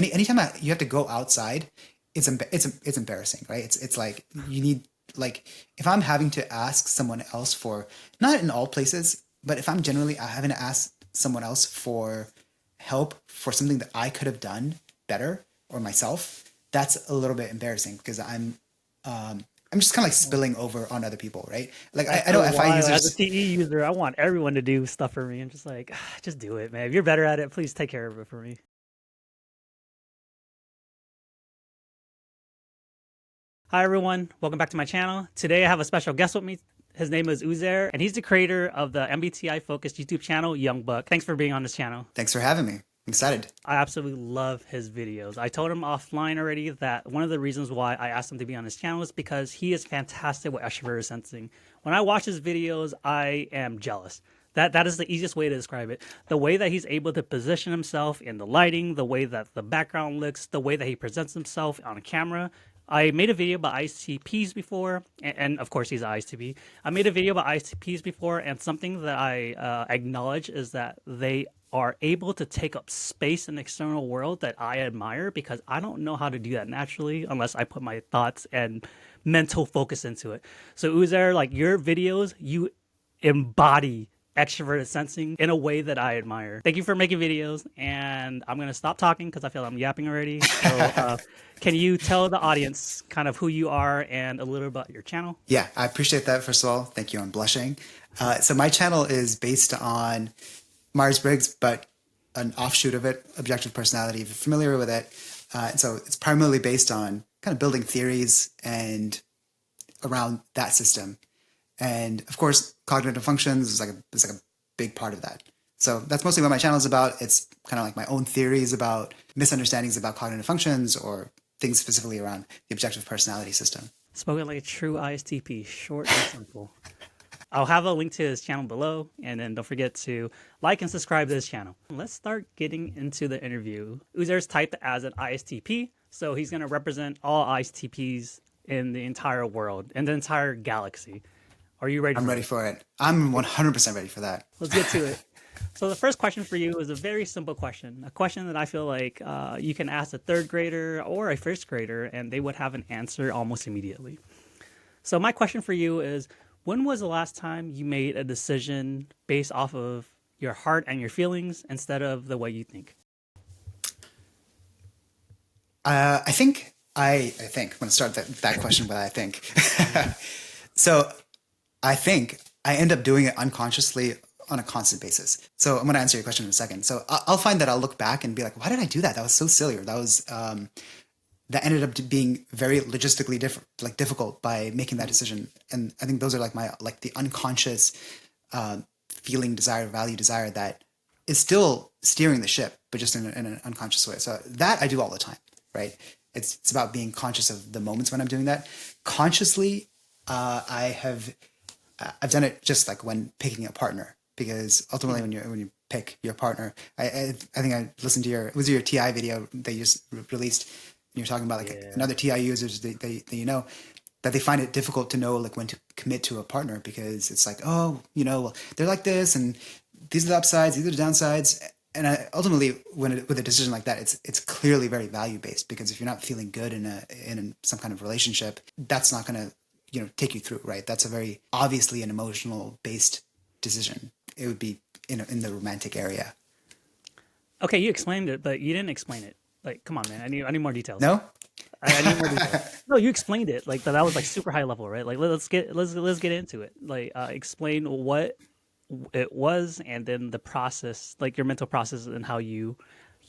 anytime you have to go outside, it's embarrassing, right? It's like you need, like, if I'm having to ask someone else for, not in all places, but if I'm generally having to ask someone else for help for something that I could have done better or myself, that's a little bit embarrassing because I'm just kind of like spilling over on other people, right? Like That's I so know FI wild. As a users. CE user, I want everyone to do stuff for me. I'm just like, just do it, man. If you're better at it, please take care of it for me. Hi, everyone. Welcome back to my channel. Today, I have a special guest with me. His name is Uzair, and he's the creator of the MBTI-focused YouTube channel, Young Buck. Thanks for being on this channel. Thanks for having me. I'm excited. I absolutely love his videos. I told him offline already that one of the reasons why I asked him to be on his channel is because he is fantastic with extroverted sensing. When I watch his videos, I am jealous. That is the easiest way to describe it. The way that he's able to position himself in the lighting, the way that the background looks, the way that he presents himself on camera. I made a video about ISTPs before, and of course he's an ISTP. I made a video about ISTPs before, and something that I acknowledge is that they are able to take up space in the external world that I admire because I don't know how to do that naturally unless I put my thoughts and mental focus into it. So Uzair, like your videos, you embody extroverted sensing in a way that I admire. Thank you for making videos, and I'm gonna stop talking because I feel I'm yapping already. So can you tell the audience kind of who you are and a little about your channel? Yeah, I appreciate that. First of all, thank you. I'm blushing. So my channel is based on Myers-Briggs, but an offshoot of it, objective personality, if you're familiar with it. And so it's primarily based on kind of building theories and around that system. And of course, cognitive functions is like a big part of that. So that's mostly what my channel is about. It's kind of like my own theories about misunderstandings about cognitive functions or things specifically around the objective personality system. Spoken like a true ISTP, short and simple. I'll have a link to his channel below, and then don't forget to like and subscribe to his channel. Let's start getting into the interview. Uzair's typed as an ISTP, so he's going to represent all ISTPs in the entire world, in the entire galaxy. Are you ready? I'm ready for it. I'm 100% ready for that. Let's get to it. So the first question for you is a very simple question, a question that I feel like you can ask a third grader or a first grader, and they would have an answer almost immediately. So my question for you is, when was the last time you made a decision based off of your heart and your feelings instead of the way you think? I think I'm going to start that question with I think. So I think I end up doing it unconsciously on a constant basis. So I'm going to answer your question in a second. So I'll find that I'll look back and be like, why did I do that? That was so silly. Or that was, that ended up being very logistically difficult by making that decision. And I think those are like the unconscious feeling, desire, value, desire that is still steering the ship, but just in an unconscious way. So that I do all the time, right? It's about being conscious of the moments when I'm doing that. Consciously, I've done it just like when picking a partner, because ultimately when you pick your partner, I think I listened to it was your TI video that you just released. You're talking about like another TI users that you know, that they find it difficult to know like when to commit to a partner because it's like, oh, well, they're like this and these are the upsides, these are the downsides. And ultimately, with a decision like that, it's clearly very value based, because if you're not feeling good in some kind of relationship, that's not going to take you through, right? That's a very obviously an emotional based decision. It would be in the romantic area. Okay, you explained it, but you didn't explain it. Like, come on, man. I need more details. No. I need more details. No, you explained it. Like that was like super high level, right? Like let's get into it. Like explain what it was, and then the process, like your mental process, and how you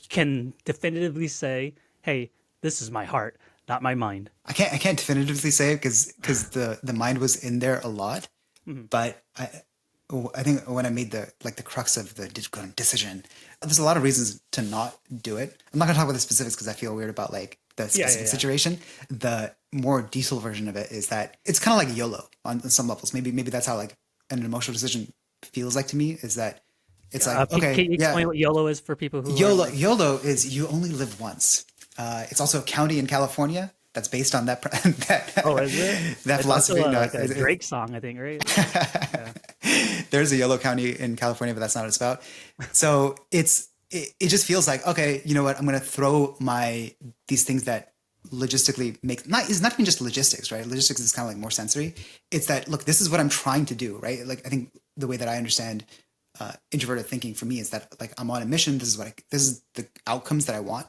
can definitively say, "Hey, this is my heart, not my mind." I can't definitively say it because the mind was in there a lot, but I think when I made the crux of the decision, there's a lot of reasons to not do it. I'm not gonna talk about the specifics because I feel weird about like the specific situation. The more detailed version of it is that it's kind of like YOLO on some levels. Maybe that's how like an emotional decision feels like to me, is that it's like, okay, can you explain what YOLO is for people who YOLO is you only live once. It's also a county in California that's based on that oh, is it? that philosophy. Like a Drake song, I think, right? Yeah. There's a yellow county in California, but that's not what it's about. So it's it just feels like, okay, you know what, I'm going to throw these things that logistically make, it's not even just logistics, right? Logistics is kind of like more sensory. It's that, look, this is what I'm trying to do, right? Like, I think the way that I understand introverted thinking for me is that, like, I'm on a mission. This is the outcomes that I want.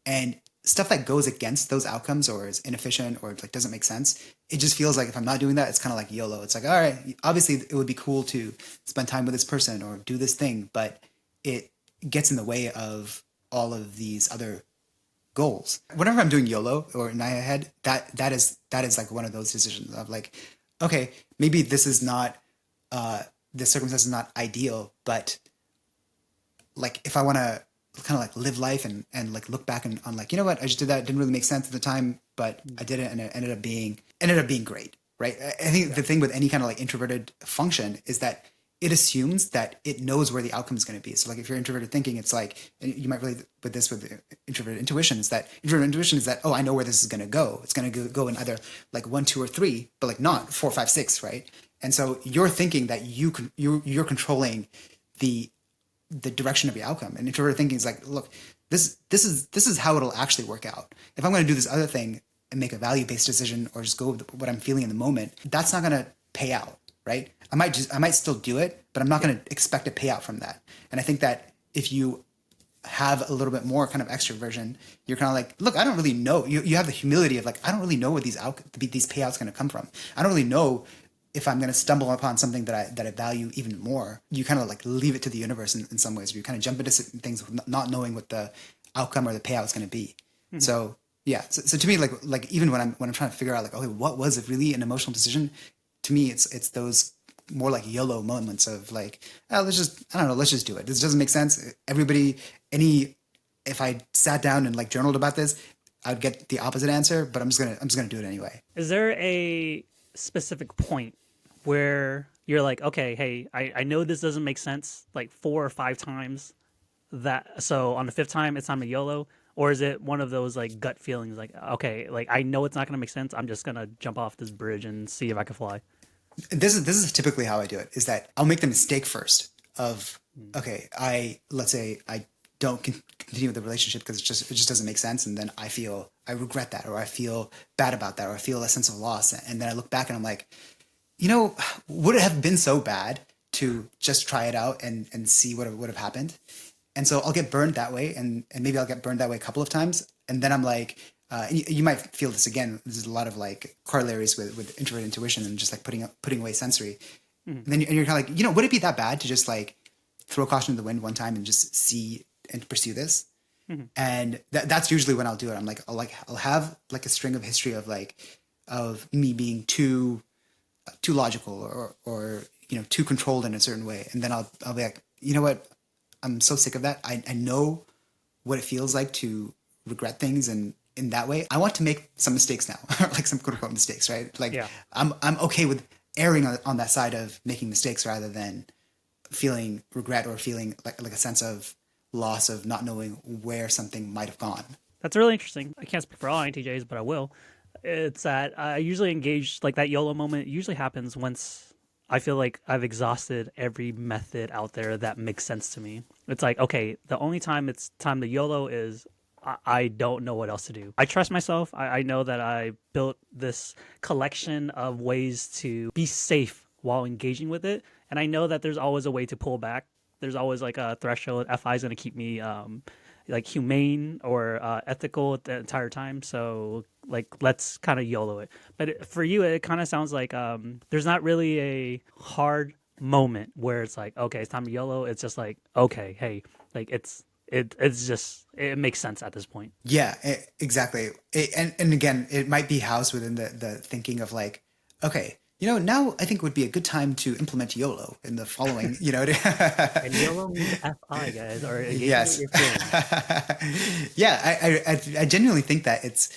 And stuff that goes against those outcomes or is inefficient or like doesn't make sense, it just feels like if I'm not doing that, it's kind of like YOLO. It's like, all right, obviously it would be cool to spend time with this person or do this thing, but it gets in the way of all of these other goals. Whenever I'm doing YOLO or in my head, that is like one of those decisions of like, okay, maybe this is not this circumstance is not ideal, but like if I want to kind of like live life and like look back and on like, you know what, I just did that. It didn't really make sense at the time, but I did it and it ended up being great. Right. I think the thing with any kind of like introverted function is that it assumes that it knows where the outcome is going to be. So like if you're introverted thinking, it's like, and you might relate with this with introverted intuition is that, oh, I know where this is going to go. It's going to go in either like 1, 2, or 3, but like not 4, 5, 6. Right. And so you're thinking that you're controlling the direction of your outcome. And introverted thinking is like, look, this is how it'll actually work out. If I'm going to do this other thing and make a value-based decision or just go with what I'm feeling in the moment, that's not going to pay out, right? I might still do it, but I'm not going to expect a payout from that. And I think that if you have a little bit more kind of extroversion, you're kind of like, look, I don't really know. You have the humility of like, I don't really know where these payouts going to come from. I don't really know if I'm going to stumble upon something that I value even more. You kind of like leave it to the universe in some ways. You kind of jump into things not knowing what the outcome or the payout is going to be. Mm-hmm. So yeah. So to me, like even when I'm trying to figure out like, okay, what was it really an emotional decision? To me, it's those more like YOLO moments of like, oh, let's just do it. This doesn't make sense. If I sat down and like journaled about this, I'd get the opposite answer, but I'm just gonna do it anyway. Is there a specific point where you're like, okay, hey, I know this doesn't make sense like 4 or 5 times, so on the 5th time it's time to YOLO? Or is it one of those like gut feelings like, okay, like I know it's not going to make sense, I'm just going to jump off this bridge and see if I can fly? This is typically how I do it, is that I'll make the mistake first of, okay, let's say I don't continue with the relationship because it just doesn't make sense, and then I regret that, or I feel bad about that, or I feel a sense of loss, and then I look back and I'm like, you know, would it have been so bad to just try it out and see what would have happened? And so I'll get burned that way, and maybe I'll get burned that way a couple of times, and then I'm like, you might feel this again. There's a lot of like corollaries with introverted intuition and just like putting away sensory. Mm-hmm. And you're kind of like, you know, would it be that bad to just like throw caution to the wind one time and just see and pursue this? Mm-hmm. And that's usually when I'll do it. I'm like, I'll have like a string of history of me being too logical or you know, too controlled in a certain way, and then I'll be like, you know what, I'm so sick of that. I know what it feels like to regret things, and in that way, I want to make some mistakes now, like some quote unquote mistakes, right? Like yeah. I'm okay with erring on that side of making mistakes rather than feeling regret or feeling like a sense of loss of not knowing where something might have gone. That's really interesting. I can't speak for all INTJs, but I will. It's that I usually engage, like that YOLO moment usually happens once I feel like I've exhausted every method out there that makes sense to me. It's like, okay, the only time it's time to YOLO is I don't know what else to do. I trust myself. I know that I built this collection of ways to be safe while engaging with it. And I know that there's always a way to pull back. There's always like a threshold. FI is going to keep me like humane or ethical the entire time. So like, let's kind of YOLO it. But for you, it kind of sounds like there's not really a hard moment where it's like, okay, it's time to YOLO. It's just like, okay, hey, like it's just, it makes sense at this point. Yeah, exactly. And again, it might be housed within the thinking of like, okay, you know, now I think would be a good time to implement YOLO in the following, you know. And YOLO means FI, guys, or yes. Yeah, I genuinely think that it's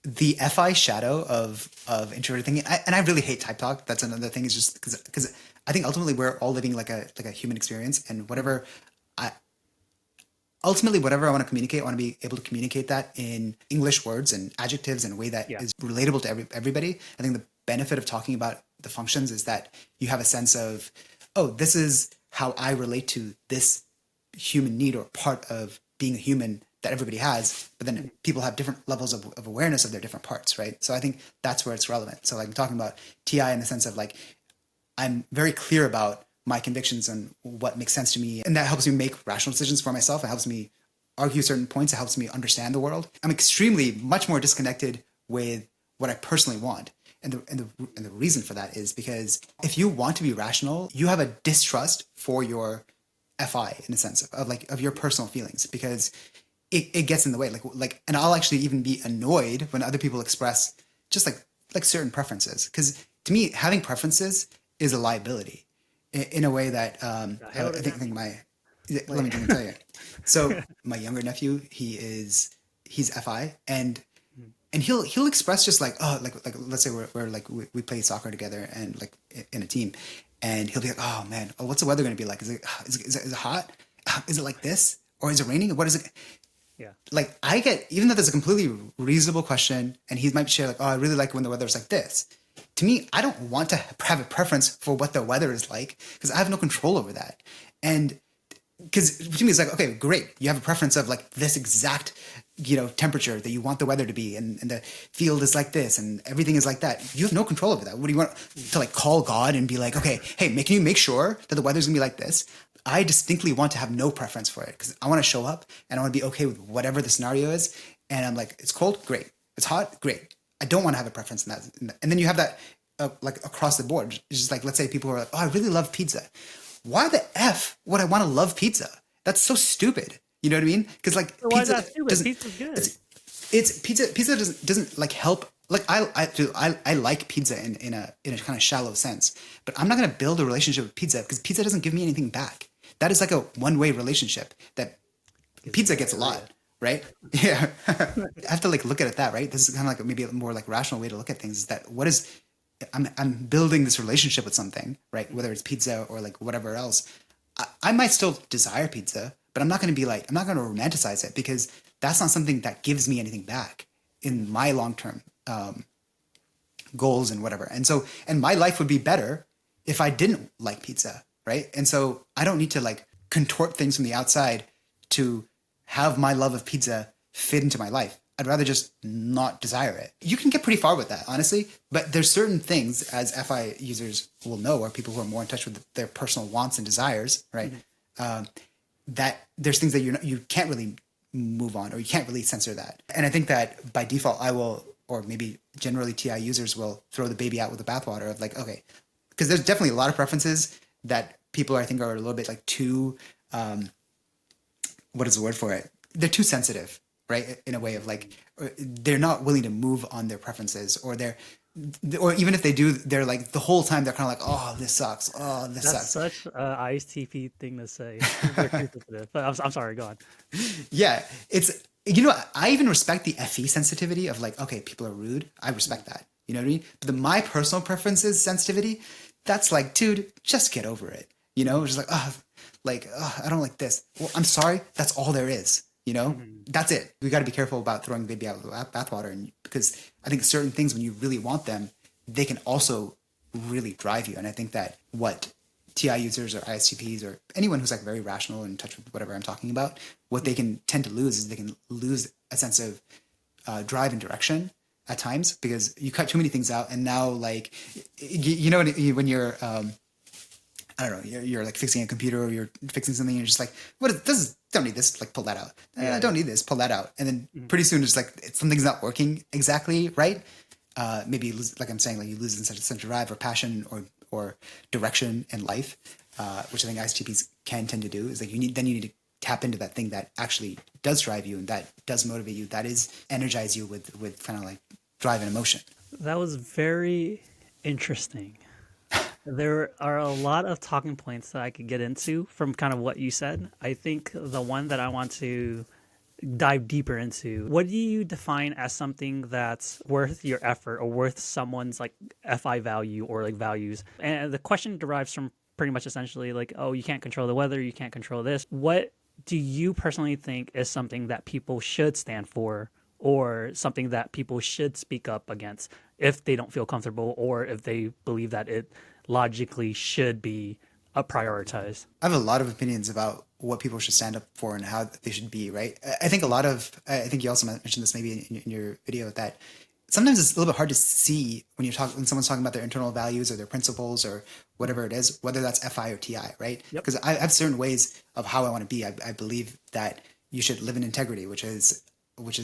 the FI shadow of introverted thinking. And I really hate type talk. That's another thing, is just because I think ultimately we're all living like a human experience, and whatever I want to communicate, I want to be able to communicate that in English words and adjectives in a way that is relatable to everybody. I think the benefit of talking about the functions is that you have a sense of, oh, this is how I relate to this human need or part of being a human that everybody has, but then people have different levels of awareness of their different parts, right? So I think that's where it's relevant. So like I'm talking about TI in the sense of like, I'm very clear about my convictions and what makes sense to me. And that helps me make rational decisions for myself. It helps me argue certain points. It helps me understand the world. I'm extremely much more disconnected with what I personally want. And the reason for that is because if you want to be rational, you have a distrust for your FI in a sense of your personal feelings, because it gets in the way. And I'll actually even be annoyed when other people express just like certain preferences. Because to me, having preferences is a liability in a way that I think let me tell you. So my younger nephew, he's FI, and he'll express just like, oh, like let's say we're like we play soccer together and like in a team, and he'll be like, oh man, oh, what's the weather going to be like? Is it hot? Is it like this, or is it raining? What is it? Yeah. Like I get, even though there's a completely reasonable question, and he might share like, oh, I really like when the weather's like this. To me, I don't want to have a preference for what the weather is like, because I have no control over that. And because to me, it's like, okay, great. You have a preference of like this exact, temperature that you want the weather to be, and the field is like this, and everything is like that. You have no control over that. What do you want to like call God and be like, okay, hey, can you make sure that the weather's gonna be like this? I distinctly want to have no preference for it, because I want to show up and I want to be okay with whatever the scenario is. And I'm like, it's cold, great. It's hot, great. I don't want to have a preference in that. And then you have that like across the board. It's just like, let's say people are like, oh, I really love pizza. Why the F would I want to love pizza? That's so stupid. You know what I mean? Because like Why is that stupid? Pizza's good. It's pizza. Pizza doesn't like help. Like I like pizza in a kind of shallow sense, but I'm not gonna build a relationship with pizza, because pizza doesn't give me anything back. That is like a one-way relationship that pizza gets a lot, right? Yeah. I have to like look at it that, right? This is kind of like maybe a more like rational way to look at things, is that I'm building this relationship with something, right? Whether it's pizza or like whatever else. I might still desire pizza, but I'm not going to romanticize it, because that's not something that gives me anything back in my long-term goals and whatever. And my life would be better if I didn't like pizza, right? And so I don't need to like contort things from the outside to have my love of pizza fit into my life. I'd rather just not desire it. You can get pretty far with that, honestly, but there's certain things, as FI users will know, or people who are more in touch with their personal wants and desires, right? That there's things that you can't really move on, or you can't really censor that. And I think that by default, I will, or maybe generally TI users will throw the baby out with the bathwater of like, okay, because there's definitely a lot of preferences that people I think are a little bit like too, what is the word for it? They're too sensitive, right? In a way of like, they're not willing to move on their preferences, or or even if they do, they're like the whole time they're kind of like, oh, this sucks. Oh, this That's sucks. such a ISTP thing to say. But I'm sorry, go on. Yeah, it's I even respect the FE sensitivity of like, okay, people are rude. I respect that. You know what I mean? But my personal preferences sensitivity, that's like, dude, just get over it. Just like, I don't like this. Well, I'm sorry. That's all there is. That's it. We got to be careful about throwing the baby out with the bathwater, and because I think certain things, when you really want them, they can also really drive you. And I think that what TI users or ISTPs or anyone who's like very rational and in touch with whatever I'm talking about, what they can tend to lose is they can lose a sense of drive and direction at times, because you cut too many things out. And now like, when you're, I don't know, you're like fixing a computer, or you're fixing something, and you're just like, what is this? Don't need this, like pull that out. I don't need this, pull that out. And then pretty soon it's like something's not working exactly right. Maybe you lose, like I'm saying, like you lose a sense of drive or passion or direction in life, which I think ISTPs can tend to do, is like you need to tap into that thing that actually does drive you and that does motivate you, that is energize you with kind of like drive and emotion. That was very interesting. There are a lot of talking points that I could get into from kind of what you said. I think the one that I want to dive deeper into, what do you define as something that's worth your effort or worth someone's like FI value or like values? And the question derives from pretty much essentially like, oh, you can't control the weather, you can't control this. What do you personally think is something that people should stand for, or something that people should speak up against if they don't feel comfortable, or if they believe that it logically should be prioritized. I have a lot of opinions about what people should stand up for and how they should be, right? I think a lot of, I think you also mentioned this maybe in your video, that sometimes it's a little bit hard to see when when someone's talking about their internal values or their principles or whatever it is, whether that's FI or TI, right? Yep. Because I have certain ways of how I want to be. I believe that you should live in integrity, which is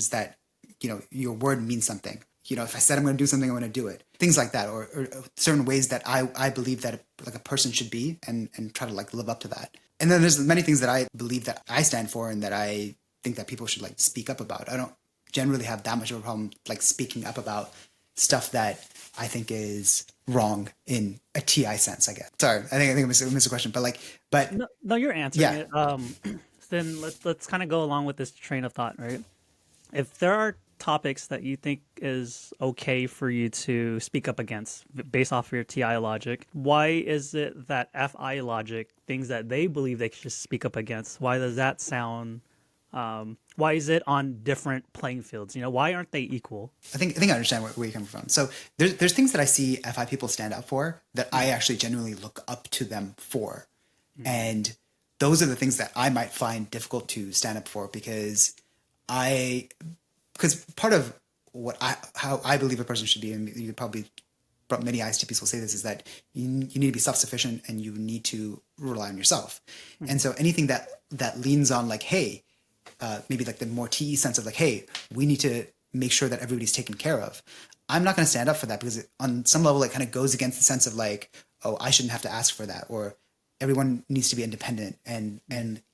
that, your word means something. If I said I'm going to do something, I'm going to do it. Things like that, or certain ways that I believe that a person should be, and try to like live up to that. And then there's many things that I believe that I stand for and that I think that people should like speak up about. I don't generally have that much of a problem like speaking up about stuff that I think is wrong in a TI sense, I guess. Sorry, I think I missed the question, but No, you're answering yeah. it. Then let's kind of go along with this train of thought, right? If there are topics that you think is okay for you to speak up against based off of your TI logic, why is it that FI logic, things that they believe they should speak up against, why does that sound? Why is it on different playing fields? Why aren't they equal? I think I understand where you're coming from. So there's things that I see FI people stand up for that I actually genuinely look up to them for, and those are the things that I might find difficult to stand up for because part of how I believe a person should be, and you probably many ISTPs will say this, is that you need to be self-sufficient and you need to rely on yourself. And so anything that leans on like, hey, maybe like the more TE sense of like, hey, we need to make sure that everybody's taken care of. I'm not going to stand up for that because on some level it kind of goes against the sense of like, oh, I shouldn't have to ask for that, or everyone needs to be independent. And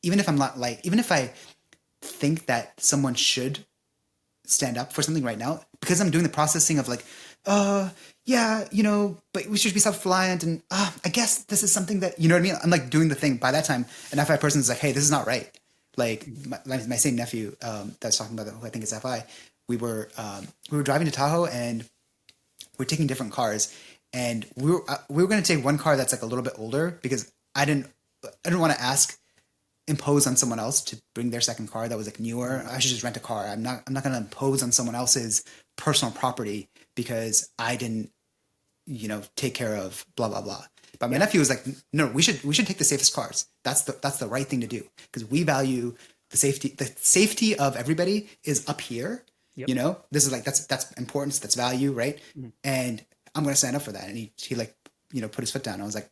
even if I'm not like, even if I think that someone should stand up for something right now, because I'm doing the processing of like, yeah, but we should be self-reliant, and I guess this is something that, you know what I mean? I'm like doing the thing. By that time, an FI person is like, hey, this is not right. Like my same nephew that's talking about, who I think is FI, we were driving to Tahoe and we're taking different cars, and we were going to take one car that's like a little bit older because I didn't want to impose on someone else to bring their second car that was like newer. I should just rent a car. I'm not going to impose on someone else's personal property because I didn't, take care of blah blah blah. But my nephew was like, no, we should take the safest cars. That's the right thing to do because we value the safety. The safety of everybody is up here. Yep. This is like that's importance. That's value, right? Mm-hmm. And I'm going to stand up for that. And he like put his foot down. I was like,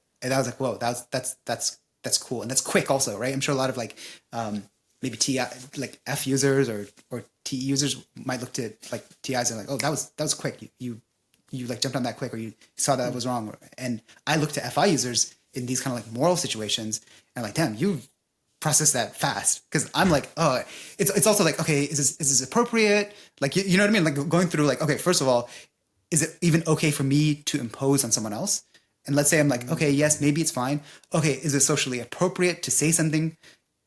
whoa, that's cool, and that's quick also, right? I'm sure a lot of like maybe TI like F users or TE users might look to like TIs and like, oh, that was quick. You like jumped on that quick, or you saw that was wrong. And I look to FI users in these kind of like moral situations and like, damn, you process that fast. Because I'm like, oh, it's also like, okay, is this appropriate? Like, you know what I mean? Like going through like, okay, first of all, is it even okay for me to impose on someone else? And let's say I'm like, okay, yes, maybe it's fine. Okay, is it socially appropriate to say something?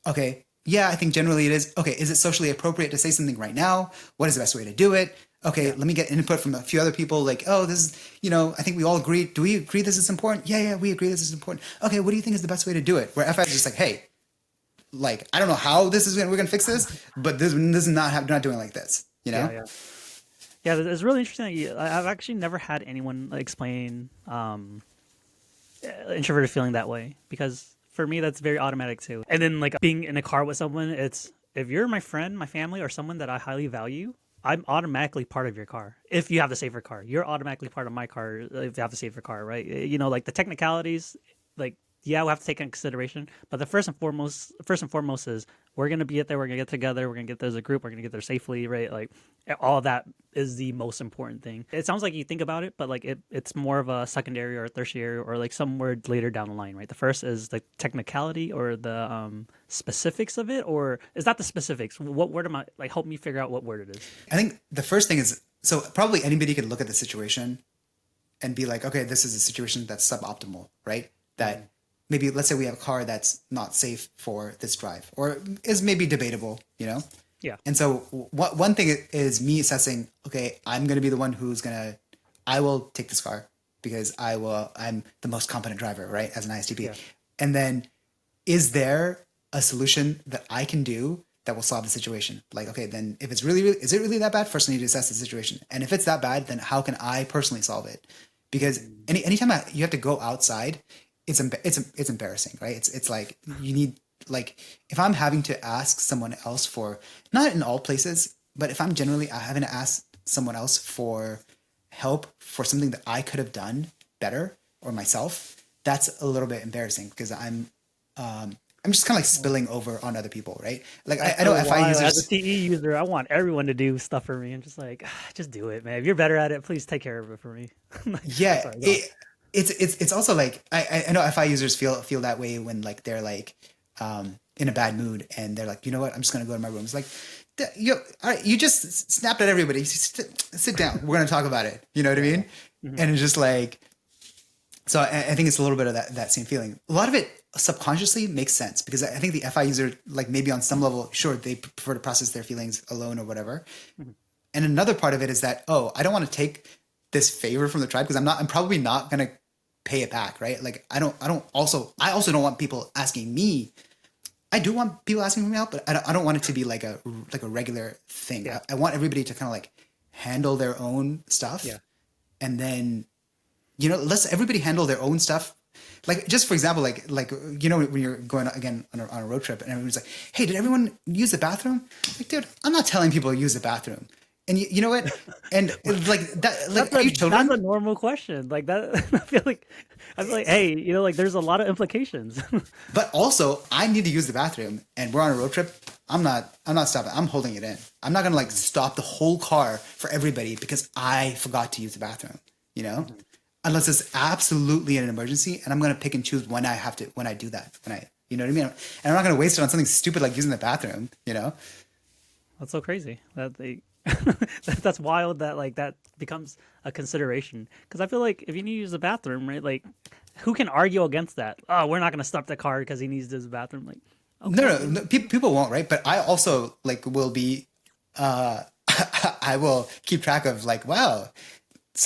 Okay, yeah, I think generally it is. Okay, is it socially appropriate to say something right now? What is the best way to do it? Okay, let me get input from a few other people. Like, oh, this is, I think we all agree. Do we agree this is important? Yeah, we agree this is important. Okay, what do you think is the best way to do it? Where FI is just like, hey, like, I don't know how we're gonna fix this, but this is not doing it like this. Yeah, it's really interesting. I've actually never had anyone explain introverted feeling that way, because for me that's very automatic too. And then like being in a car with someone, it's, if you're my friend, my family, or someone that I highly value, I'm automatically part of your car. If you have the safer car, you're automatically part of my car. If you have the safer car, right? Like the technicalities, like, yeah, we'll have to take into consideration. But the first and foremost is we're gonna be there. We're gonna get together. We're gonna get there as a group. We're gonna get there safely, right? Like all of that is the most important thing. It sounds like you think about it, but like it's more of a secondary or a tertiary or like somewhere later down the line, right? The first is the technicality or the specifics of it, or is that the specifics? What word am I like? Help me figure out what word it is. I think the first thing is, so probably anybody could look at the situation and be like, okay, this is a situation that's suboptimal, right? That maybe, let's say we have a car that's not safe for this drive, or is maybe debatable, Yeah. And so one thing is me assessing, okay, I'm going to be the one I will take this car because I'm the most competent driver, right? As an ISTP. Yeah. And then is there a solution that I can do that will solve the situation? Like, okay, then if it's really, is it really that bad? First I need to assess the situation. And if it's that bad, then how can I personally solve it? Because anytime you have to go outside it's embarrassing, right? It's like you need, like, if I'm having to ask someone else for, not in all places, but if I'm generally having to ask someone else for help for something that I could have done better or myself, that's a little bit embarrassing because I'm just kind of like spilling over on other people, right? Like That's I know so FI wild. As a users. TE user, I want everyone to do stuff for me. I'm just like, just do it, man. If you're better at it, please take care of it for me. I'm Yeah, sorry, go on. it's also like I know FI users feel that way when like they're like in a bad mood and they're like, you know what, I'm just gonna go to my room. It's like, you, all right, you just snapped at everybody. Sit down. We're gonna talk about it. You know what I mean? Mhm. And it's just like, so I think it's a little bit of that same feeling. A lot of it subconsciously makes sense because I think the FI user, like maybe on some level, sure, they prefer to process their feelings alone or whatever. Mhm. And another part of it is that, oh, I don't want to take this favor from the tribe because I'm probably not gonna pay it back, right? Like I also don't want people asking me. I do want people asking me help, but I don't want it to be like a regular thing. Yeah, I want everybody to kind of like handle their own yeah. stuff, and then let's everybody handle their own stuff. Like just for example, like when you're going again on a road trip and everyone's like, "Hey, did everyone use the bathroom?" Like, dude, I'm not telling people to use the bathroom. And you know what? And like that, like, That's are a you that's a children? normal question. Like that, I feel like, hey, like there's a lot of implications. But also, I need to use the bathroom, and we're on a road trip. I'm not stopping. I'm holding it in. I'm not gonna like stop the whole car for everybody because I forgot to use the bathroom. You know, unless it's absolutely an emergency, and I'm gonna pick and choose when I have to when I do that. You know what I mean? And I'm not gonna waste it on something stupid like using the bathroom. You know? That's so crazy that they that's wild that like that becomes a consideration because I feel like if you need to use the bathroom, right, like who can argue against that? Oh, we're not going to stop the car because he needs to use the bathroom. Like, No, okay, no, no people won't, right? But I also like will be. I will keep track of like, wow,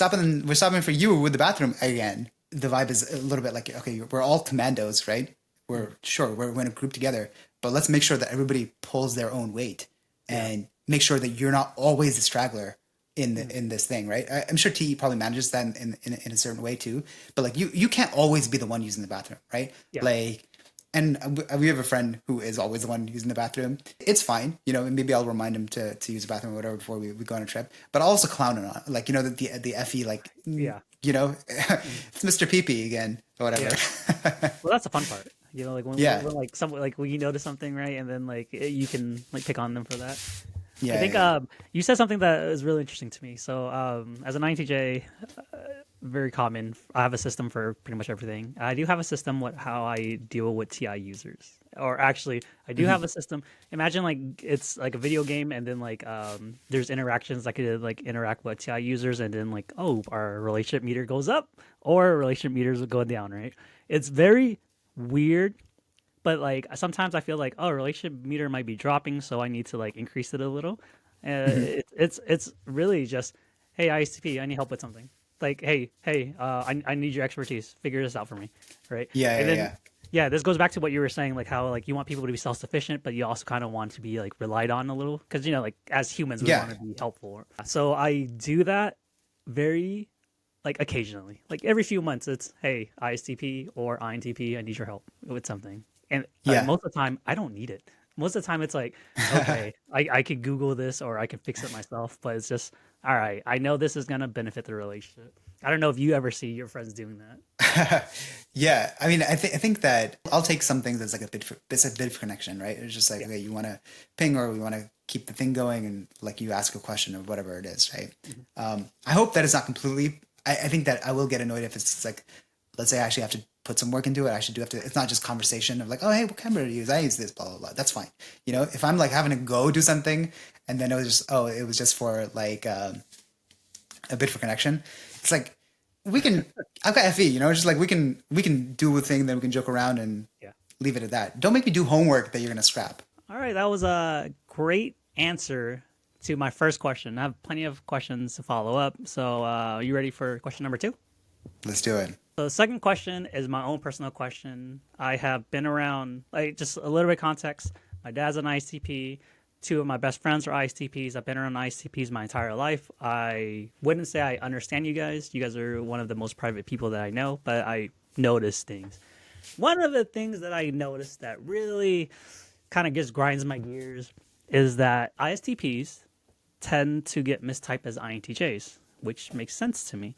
we're stopping for you with the bathroom again. The vibe is a little bit like, okay, we're all commandos, right? We're in a group together, but let's make sure that everybody pulls their own weight yeah. and make sure that you're not always the straggler Mhm. in this thing, right? I'm sure TE probably manages that in a certain way too, but like you can't always be the one using the bathroom, right? Yeah. Like, and we have a friend who is always the one using the bathroom. It's fine, and maybe I'll remind him to use the bathroom or whatever before we go on a trip. But I'll also clown him on, like, the FE, like, Yeah. Mhm. it's Mr. Pee again or whatever. Yeah. Well, that's the fun part. Like Yeah, when like some like when you notice something, right, and then like you can like pick on them for that. I yeah, think yeah, yeah. you said something that is really interesting to me. So as an INTJ, very common. I have a system for pretty much everything. I do have a system what how I deal with TI users. Or actually, I do have Hmm. a system. Imagine like it's like a video game, and then like there's interactions I could like interact with TI users, and then like oh our relationship meter goes up or our relationship meters will go down. Right? It's very weird, but like sometimes I feel like oh relationship meter might be dropping, so I need to like increase it a little. Hmm. It's really just hey ISTP, I need help with something. Like hey I need your expertise. Figure this out for me, right? Yeah, And yeah, then yeah, yeah, this goes back to what you were saying, like how like you want people to be self sufficient, but you also kind of want to be like relied on a little because like as humans we yeah. want to be helpful. So I do that very like occasionally, like every few months. It's hey ISTP or INTP, I need your help with something, and Yeah. most of the time I don't need it. Most of the time it's like okay, I could Google this or I can fix it myself, but it's just all right. I know this is gonna benefit the relationship. I don't know if you ever see your friends doing that. Yeah, I mean, I think that I'll take some things as like it's a bit of connection, right? It's just like, Yeah. okay, you want to ping or we want to keep the thing going, and like you ask a question or whatever it is, right? Mhm. I hope that it's not completely. I think that I will get annoyed if it's like, let's say I actually have to put some work into it. I actually do have to. It's not just conversation of like, oh, hey, what camera do you use? I use this, blah blah blah. That's fine. If I'm like having to go do something, and then it was just for like a bit for connection. It's like we can. I've got FE. Just like we can do a thing, then we can joke around and Yeah. leave it at that. Don't make me do homework that you're gonna scrap. All right, that was a great answer to my first question. I have plenty of questions to follow up. So, you ready for question number two? Let's do it. So, the second question is my own personal question. I have been around, like, just a little bit of context. My dad's an ICP. Two of my best friends are ISTPs. I've been around ISTPs my entire life. I wouldn't say I understand you guys. You guys are one of the most private people that I know, but I notice things. One of the things that I noticed that really kind of just grinds my gears is that ISTPs tend to get mistyped as INTJs, which makes sense to me.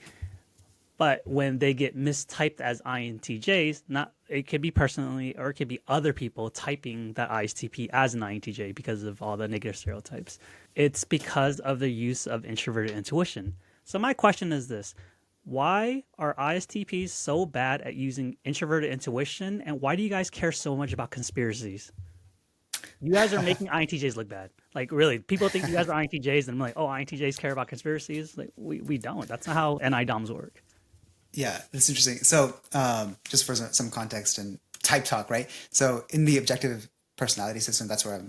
But when they get mistyped as INTJs, not it could be personally or it could be other people typing that ISTP as an INTJ because of all the negative stereotypes. It's because of the use of introverted intuition. So my question is this: why are ISTPs so bad at using introverted intuition, and why do you guys care so much about conspiracies? You guys are making INTJs look bad. Like, really, people think you guys are INTJs, and I'm like, oh, INTJs care about conspiracies. Like, we don't. That's not how NI DOMs work. Yeah, that's interesting. So, just for some context and type talk, right? So, in the objective personality system, that's where I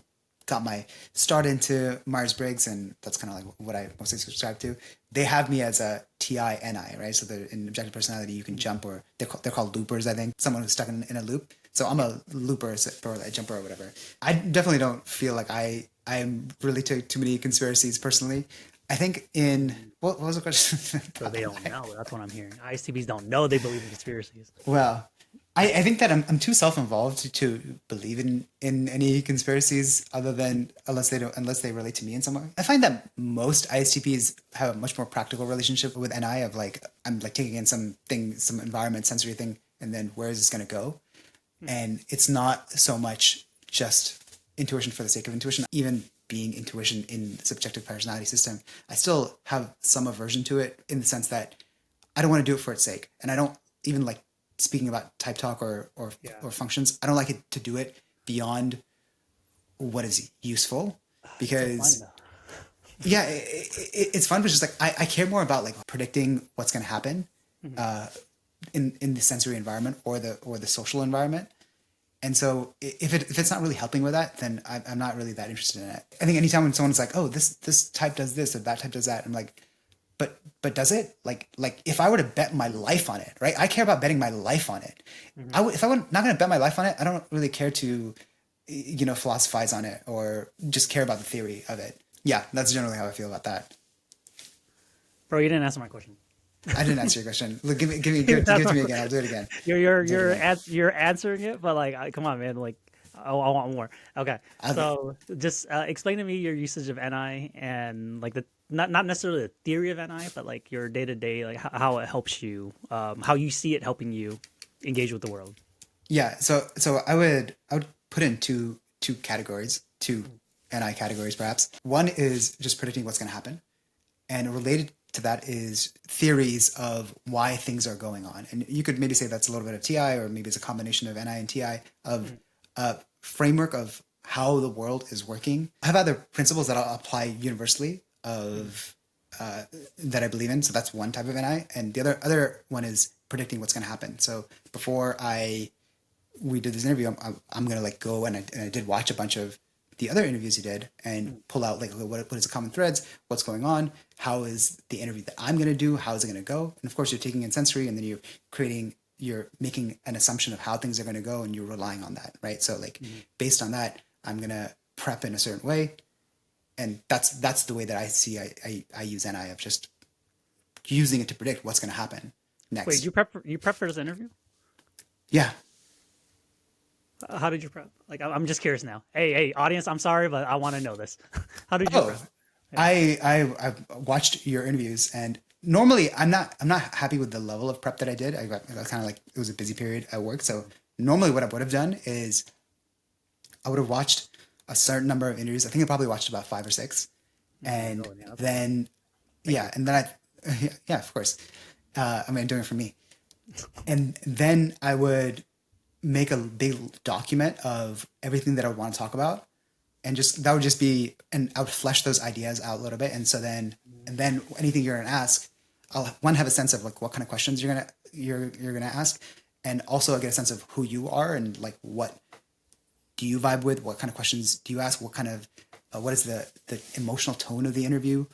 got my start into Myers-Briggs, and that's kind of like what I mostly subscribe to. They have me as a TI-NI, right? So, in objective personality, you can jump, or they're called loopers, I think. Someone who's stuck in a loop. So, I'm a looper or a jumper or whatever. I definitely don't feel like I'm really to too many conspiracies personally. I think what was the question? So they don't know. That's what I'm hearing. ISTPs don't know they believe in conspiracies. Well, I think that I'm too self-involved to believe in any conspiracies other than unless they relate to me in some way. I find that most ISTPs have a much more practical relationship with NI of like I'm like taking in some environment, sensory thing, and then where is this going to go? And it's not so much just intuition for the sake of intuition. Even being intuition in the subjective personality system, I still have some aversion to it in the sense that I don't want to do it for its sake. And I don't even like speaking about type talk or functions. I don't like it to do it beyond what is useful because So fun, yeah, it's fun, but just like I care more about like predicting what's going to happen in the sensory environment or the social environment. And so if it's not really helping with that, then I'm not really that interested in it. I think anytime when someone's like, oh, this type does this or that type does that, I'm like, but does it? Like if I were to bet my life on it, right? I care about betting my life on it. If I were not going to bet my life on it, I don't really care to, philosophize on it or just care about the theory of it. Yeah, that's generally how I feel about that. bro. You didn't answer my question. I didn't answer your question. Look, give it to me again. I'll do it again. You're answering it, but like, come on, man. Like, I want more. Okay, so just explain to me your usage of NI and like the not necessarily the theory of NI, but like your day to day, like how it helps you, how you see it helping you engage with the world. Yeah, so I would put in two categories, two NI categories perhaps. One is just predicting what's going to happen, and related to that is theories of why things are going on. And you could maybe say that's a little bit of TI, or maybe it's a combination of NI and TI of a framework of how the world is working. I have other principles that I'll apply universally of that I believe in. So that's one type of NI. And the other one is predicting what's going to happen. So before we did this interview, I'm going to like go and I did watch a bunch of the other interviews you did and pull out like what is the common threads, what's going on, how is the interview that I'm going to do, how is it going to go, and of course you're taking in sensory and then you're making an assumption of how things are going to go and you're relying on that, right? So like based on that, I'm going to prep in a certain way, and that's the way that I see I use NI of just using it to predict what's going to happen next. Wait, you prep for this interview? Yeah. How did you prep? Like, I'm just curious now. Hey, audience, I'm sorry, but I want to know this. How did you prep? I watched your interviews, and normally I'm not happy with the level of prep that I did. I got kind of like it was a busy period at work, so normally what I would have done is I would have watched a certain number of interviews. I think I probably watched about 5 or 6, and then yeah, of course. I'm doing it for me, and then I would make a big document of everything that I would want to talk about, and that would just be, and I would flesh those ideas out a little bit. And so then anything you're gonna ask, I'll have a sense of like what kind of questions you're gonna ask, and also I get a sense of who you are and like what do you vibe with, what kind of questions do you ask, what kind of what is the emotional tone of the interview,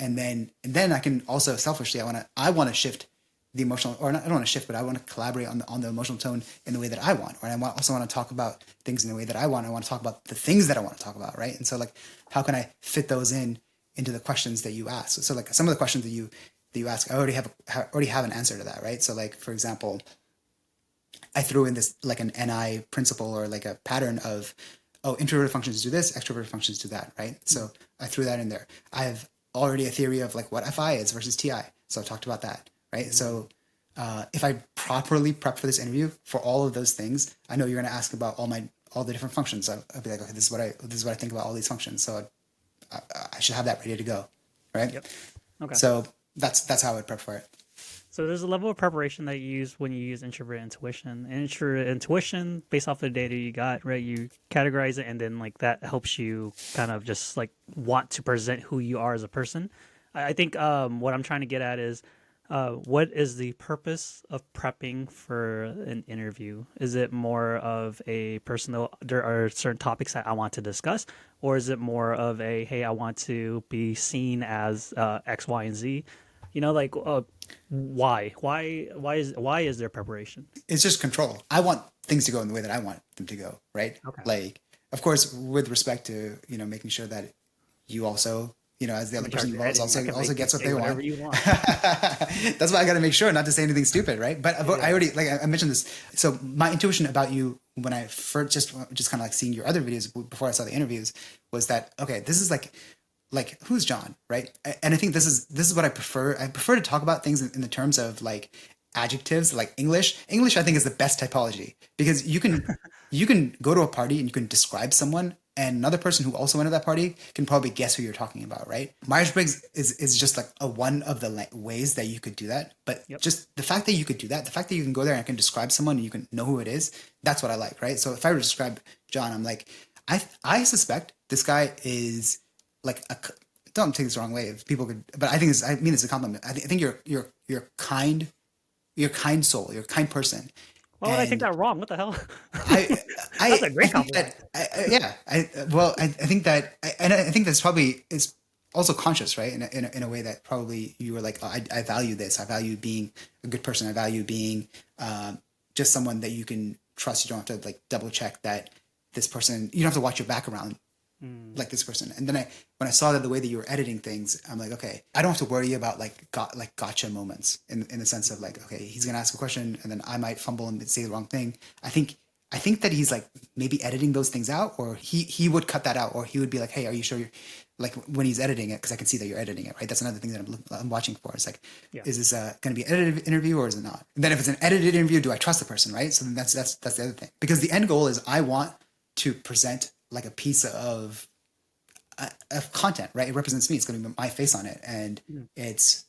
and then I can also selfishly I want to shift the emotional, or not, I don't want to shift, but I want to collaborate on the emotional tone in the way that I want, or I also want to talk about things in the way that I want. I want to talk about the things that I want to talk about, right? And so like, how can I fit those into the questions that you ask? So like some of the questions that you ask, I already have an answer to that, right? So like, for example, I threw in this like an NI principle or like a pattern of, oh, introverted functions do this, extroverted functions do that, right? So I threw that in there. I have already a theory of like what FI is versus TI. So I talked about that, right? So if I properly prep for this interview for all of those things, I know you're going to ask about all the different functions. I'll be like, okay, this is what I think about all these functions. So I should have that ready to go, right? Yep. Okay. So that's how I would prep for it. So there's a level of preparation that you use when you use introvert intuition. And introvert intuition, based off the data you got, right? You categorize it, and then like that helps you kind of just like want to present who you are as a person. I think what I'm trying to get at is what is the purpose of prepping for an interview? Is it more of a personal, there are certain topics that I want to discuss, or is it more of a, hey, I want to be seen as X, Y, and Z? You know, like why is there preparation? It's just control. I want things to go in the way that I want them to go, right? Okay. Like, of course, with respect to, making sure that you also, as the other person involved also gets what they want. Whatever you want. That's why I got to make sure not to say anything stupid, right? But I already, like I mentioned this. So my intuition about you when I first just kind of like seeing your other videos before I saw the interviews was that, okay, this is like who's John, right? And I think this is what I prefer. I prefer to talk about things in the terms of like adjectives, like English. English, I think, is the best typology because you can go to a party and you can describe someone, and another person who also went to that party can probably guess who you're talking about, right? Myers-Briggs is just like one of the ways that you could do that. But just the fact that you could do that, the fact that you can go there and I can describe someone and you can know who it is, that's what I like, right? So if I were to describe John, I'm like, I suspect this guy is like don't take this the wrong way if people could, but I mean it's a compliment. I think you're kind soul, you're a kind person. Why would I take that wrong? What the hell? That's a great compliment. I think that, and I think that's probably is also conscious, right? In a way that probably you were like, oh, I value this. I value being a good person. I value being just someone that you can trust. You don't have to like double check that this person. You don't have to watch your back around like this person. And then when I saw that the way that you were editing things, I'm like, okay, I don't have to worry about like gotcha moments in the sense of like, okay, he's gonna ask a question and then I might fumble and say the wrong thing. I think that he's like maybe editing those things out, or he would cut that out, or he would be like, hey, are you sure you're like when he's editing it, because I can see that you're editing it, right? That's another thing that I'm watching for. It's like, is this going to be an edited interview or is it not? And then if it's an edited interview, do I trust the person, right? So then that's the other thing, because the end goal is I want to present like a piece of content, right? It represents me. It's going to be my face on it, and it's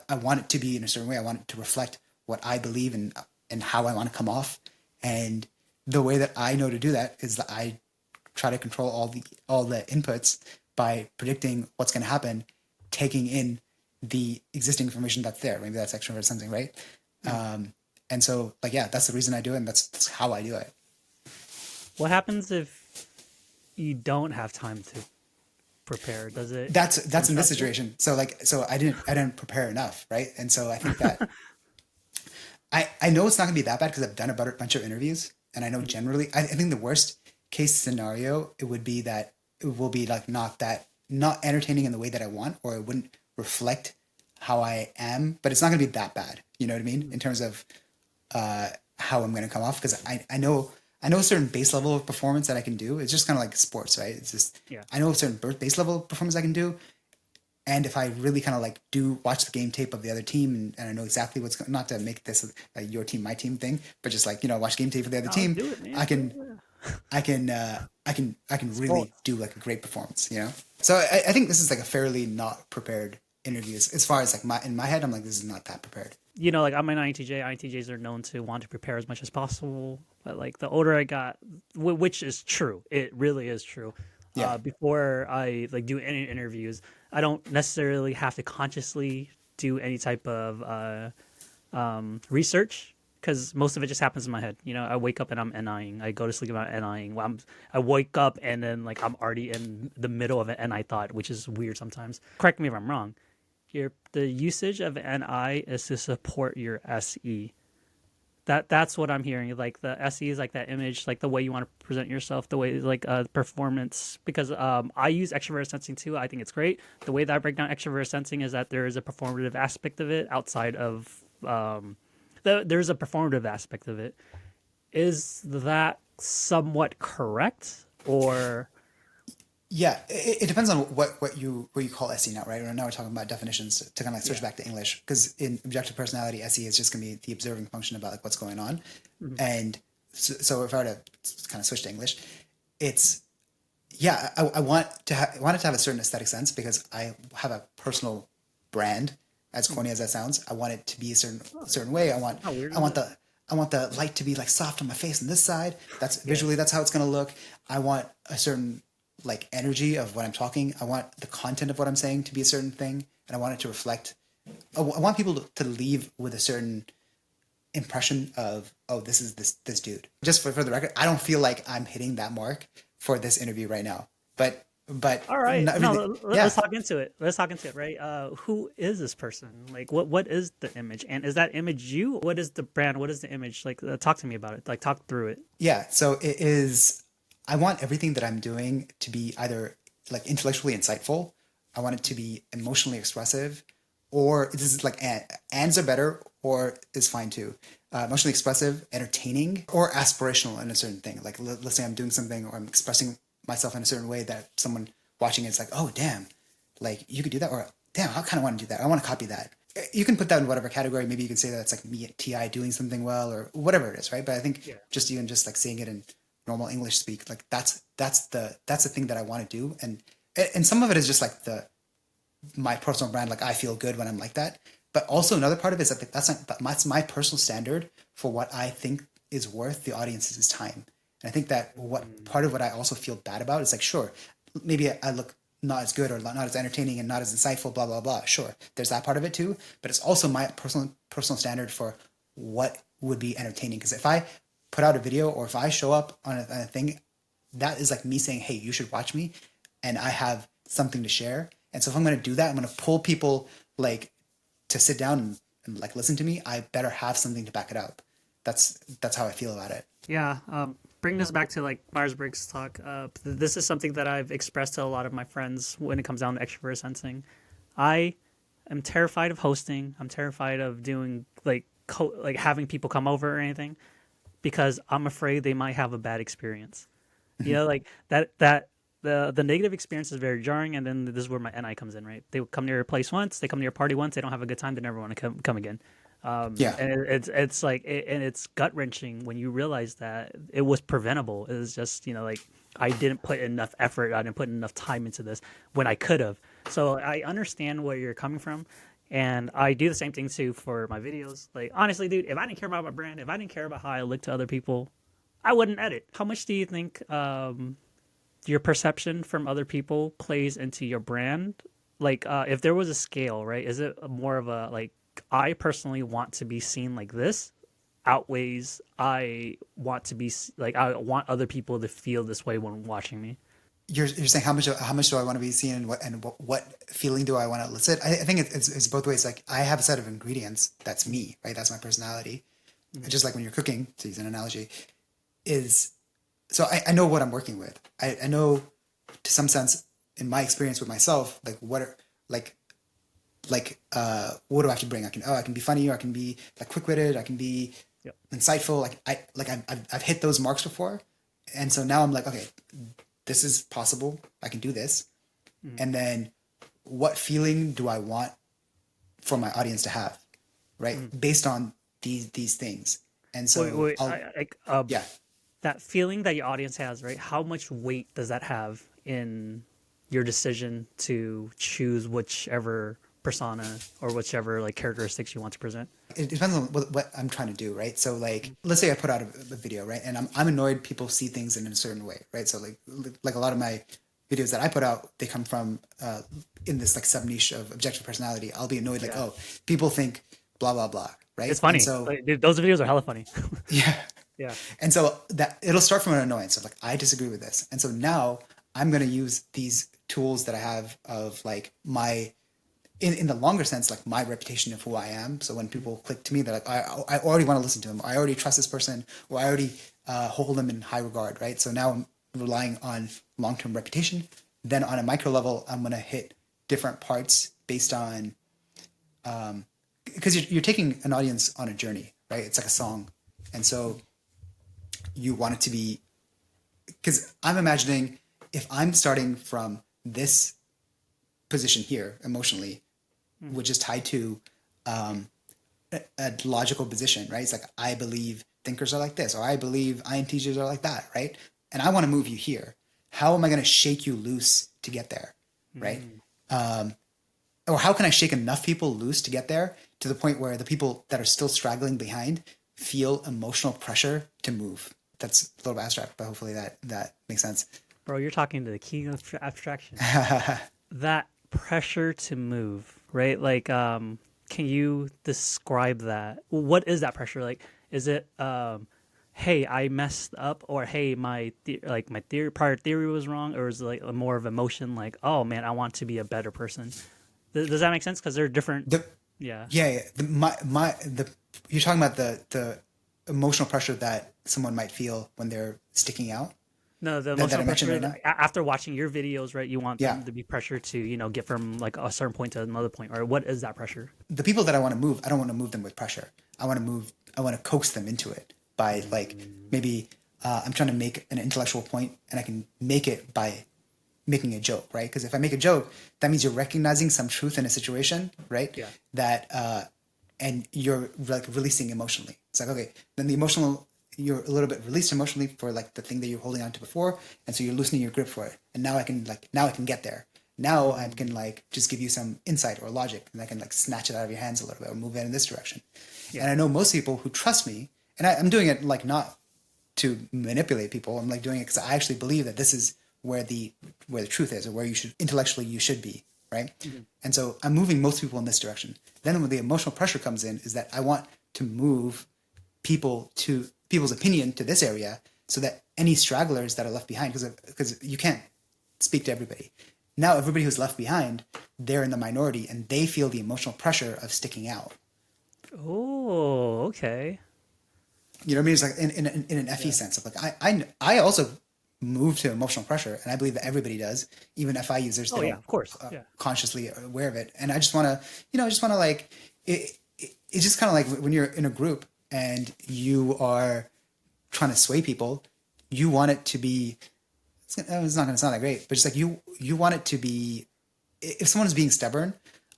I want it to be in a certain way. I want it to reflect what I believe in and how I want to come off. And the way that I know to do that is that I try to control all the inputs by predicting what's going to happen, taking in the existing information that's there. Maybe that's extrovert sensing, right? And so, like, yeah, that's the reason I do it, and that's how I do it. What happens if you don't have time to prepare? Does it? That's in this situation. So I didn't prepare enough, right? And so I think that I know it's not going to be that bad because I've done a bunch of interviews, and I know generally I think the worst case scenario it would be that it will be like not entertaining in the way that I want, or it wouldn't reflect how I am, but it's not going to be that bad. You know what I mean? In terms of how I'm going to come off, because I know a certain base level of performance that I can do. It's just kind of like sports, right? It's just, I know a certain base level of performance I can do. And if I really kind of like watch the game tape of the other team and I know exactly what's going, not to make this a your team, my team thing, but just like, watch game tape of the other team, I can really do like a great performance, So I think this is like a fairly not prepared interview as far as like in my head, I'm like, this is not that prepared. Like I'm an INTJ. INTJs are known to want to prepare as much as possible. But like the older I got, which is true, it really is true. Before I like do any interviews, I don't necessarily have to consciously do any type of research, because most of it just happens in my head. I wake up and I'm NIing. I go to sleep and I'm NIing. I wake up and then like I'm already in the middle of an NI thought, which is weird sometimes. Correct me if I'm wrong. The usage of NI is to support your SE. That's what I'm hearing. Like the SE is like that image, like the way you want to present yourself, the way like performance. Because I use extrovert sensing too. I think it's great. The way that I break down extrovert sensing is that there is a performative aspect of it outside of There's a performative aspect of it. Is that somewhat correct, or Yeah, it depends on what you call SE now, right? Now we're talking about definitions to kind of like switch yeah? back to English, because in objective personality, SE is just going to be the observing function about like what's going on. Mhm. And so if I were to kind of switch to English, it's yeah, I want I want it to have a certain aesthetic sense because I have a personal brand. As Mhm. corny as that sounds, I want it to be a Oh, certain way. how weird I is want it? the light to be like soft on my face on this side. That's Yeah. visually that's how it's gonna look. I want a certain like energy of what I'm talking. I want the content of what I'm saying to be a certain thing, and I want it to reflect. I want people to leave with a certain impression of, oh, this is this dude. Just for the record, I don't feel like I'm hitting that mark for this interview right now. But All right. not No, everything. let's Yeah, talk into it. Let's talk into it, right? Who is this person? Like, what is the image? And is that image you? What is the brand? What is the image? Like, talk to me about it. Like, talk through it. yeah. So it is. I want everything that I'm doing to be either like intellectually insightful. I want it to be emotionally expressive, or this is like ands are better, or is fine too. Emotionally expressive, entertaining, or aspirational in a certain thing. Like let's say I'm doing something or I'm expressing myself in a certain way that someone watching it's like, oh damn, like you could do that, or damn, I kind of want to do that. I want to copy that. You can put that in whatever category. Maybe you can say that it's like me at TI doing something well, or whatever it is, right? But I think Yeah. just even just like saying it in normal English speak, like that's the thing that I want to do, and some of it is just like the my personal brand. Like I feel good when I'm like that. But also another part of it is that that's my personal standard for what I think is worth the audience's time. And I think that what Mm. part of what I also feel bad about is like, sure, maybe I look not as good or not as entertaining and not as insightful, blah blah blah. Sure, there's that part of it too. But it's also my personal standard for what would be entertaining. Because if I put out a video or if I show up on a thing, that is like me saying, hey, you should watch me, and I have something to share. And so if I'm going to do that, I'm going to pull people like to sit down and like listen to me. I better have something to back it up. That's how I feel about it. Yeah. Bring this back to like Myers Briggs talk. This is something that I've expressed to a lot of my friends when it comes down to extrovert sensing. I am terrified of hosting. I'm terrified of doing like like having people come over or anything because I'm afraid they might have a bad experience. You know, like the negative experience is very jarring, and then this is where my NI comes in, right? They come to your place once, they come to your party once, they don't have a good time, they never want to come again. Yeah. And it's like and it's gut wrenching when you realize that it was preventable. It was just like I didn't put enough effort, I didn't put enough time into this when I could have. So I understand where you're coming from. And I do the same thing too for my videos. Like honestly, dude, if I didn't care about my brand, if I didn't care about how I look to other people, I wouldn't edit. How much do you think your perception from other people plays into your brand? Like, if there was a scale, right? Is it more of a like I personally want to be seen like this outweighs I want to be like I want other people to feel this way when watching me? You're saying how much do I want to be seen, and what feeling do I want to elicit? I think it's both ways. Like I have a set of ingredients. That's me, right? That's my personality. Mhm. Just like when you're cooking, to use an analogy, is so I know what I'm working with. I know to some sense in my experience with myself, like what are what do I have to bring? I can be funny, or I can be like quick witted, I can be Yep. insightful. I've hit those marks before, and so now I'm like, okay, this is possible. I can do this, Mhm. and then what feeling do I want for my audience to have, right? Mhm. Based on these things, and so Wait. I'll yeah. That feeling that your audience has, right? How much weight does that have in your decision to choose whichever persona or whichever like characteristics you want to present? It depends on what I'm trying to do, right? So like, let's say I put out a video, right? And I'm annoyed people see things in a certain way, right? So like a lot of my videos that I put out, they come from in this like sub niche of objective personality. I'll be annoyed like, Yeah. oh, people think blah blah blah, It's right? And funny. so Like, dude, those videos are hella funny. yeah, Yeah. and so that it'll start from an annoyance of like I disagree with this, and so now I'm gonna use these tools that I have of like my in the longer sense, like my reputation of who I am. So when people click to me, they're like, I already want to listen to him. I already trust this person, or I already hold them in high regard, right? So now I'm relying on long-term reputation. Then on a micro level, I'm going to hit different parts based on, because you're taking an audience on a journey, right? It's like a song. And so you want it to be, because I'm imagining if I'm starting from this position here emotionally, which is tied to a logical position, right? It's like, I believe thinkers are like this, or I believe INTJs are like that, right? And I want to move you here. How am I going to shake you loose to get there, right? Or how can I shake enough people loose to get there to the point where the people that are still straggling behind feel emotional pressure to move? That's a little abstract, but hopefully that makes sense. Bro, you're talking to the king of abstraction. That pressure to move, right? Like, can you describe that? What is that pressure? Like, is it, hey, I messed up, or hey, my prior theory was wrong, or is it like more of emotion, like, oh man, I want to be a better person? Does that make sense? Because they're different. Yeah. Yeah. You're talking about the emotional pressure that someone might feel when they're sticking out. No, the That I emotional mentioned pressure. right now. After watching your videos, right, you want Yeah. them to be pressured to, get from like a certain point to another point. Or what is that pressure? The people that I want to move, I don't want to move them with pressure. I want to coax them into it by like, maybe I'm trying to make an intellectual point and I can make it by making a joke, right? Because if I make a joke, that means you're recognizing some truth in a situation, right? Yeah. That and you're like releasing emotionally. It's like, okay, then you're a little bit released emotionally for like the thing that you're holding on to before, and so you're loosening your grip for it. And now I can get there. Now I can like just give you some insight or logic, and I can like snatch it out of your hands a little bit or move it in this direction. Yeah. And I know most people who trust me, and I'm doing it like not to manipulate people. I'm like doing it because I actually believe that this is where the truth is, or where you should be, right? Mm-hmm. And so I'm moving most people in this direction. Then when the emotional pressure comes in, is that I want to move people's opinion to this area, so that any stragglers that are left behind, because you can't speak to everybody. Now everybody who's left behind, they're in the minority, and they feel the emotional pressure of sticking out. Oh, okay. You know what I mean? It's like in an FE sense of like I also move to emotional pressure, and I believe that everybody does, even FI users. Oh yeah, of course. Consciously aware of it, and I just want to like it's just kind of like when you're in a group and you are trying to sway people, you want it to be. It's not going to sound that great, but just like you want it to be. If someone is being stubborn,